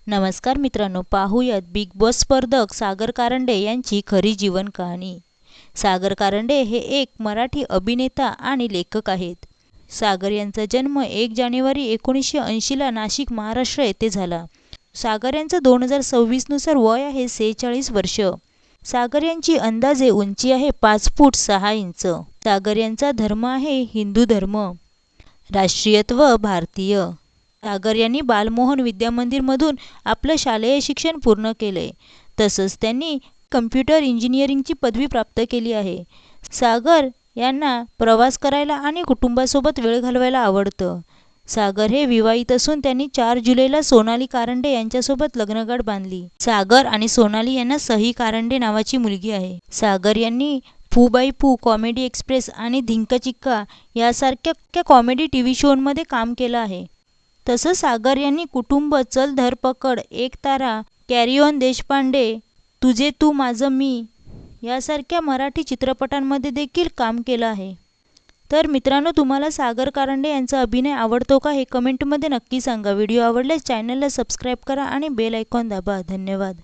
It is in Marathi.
नमस्कार मित्रांनो, पाहूयात बिग बॉस स्पर्धक सागर कारंडे यांची खरी जीवन कहाणी। सागर कारंडे हे एक मराठी अभिनेता आणि लेखक आहेत। सागर यांचा जन्म 1 जानेवारी 1980 ला नाशिक, महाराष्ट्र येथे झाला। सागर यांचं 2026 नुसार वय आहे 46 वर्ष। सागर यांची अंदाजे उंची आहे 5 फूट 6 इंच। सागर यांचा धर्म आहे हिंदू धर्म। राष्ट्रीयत्व भारतीय। सागर यांनी बालमोहन विद्या मंदिरमधून आपलं शालेय शिक्षण पूर्ण केले। तसंच त्यांनी कम्प्युटर इंजिनिअरिंगची पदवी प्राप्त केली आहे। सागर यांना प्रवास करायला आणि कुटुंबासोबत वेळ घालवायला आवडतं। सागर हे विवाहित असून त्यांनी 4 जुलैला सोनाली कारंडे यांच्यासोबत लग्नगाठ बांधली। सागर आणि सोनाली यांना सही कारंडे नावाची मुलगी आहे। सागर यांनी फू बाई फू, कॉमेडी एक्सप्रेस आणि धिंक चिक्का यासारख्या कॉमेडी टीव्ही शोमध्ये काम केलं आहे। तसंच सागर यांनी कुटुंब, चल धरपकड, एक तारा, कॅरी ऑन देशपांडे, तुझे तू माझं मी यासारख्या मराठी चित्रपटांमध्ये देखील काम केलं आहे। तर मित्रांनो, तुम्हाला सागर कारंडे यांचा अभिनय आवडतो का हे कमेंटमध्ये नक्की सांगा। व्हिडिओ आवडल्यास चॅनलला सबस्क्राईब करा आणि बेल आयकॉन दाबा। धन्यवाद।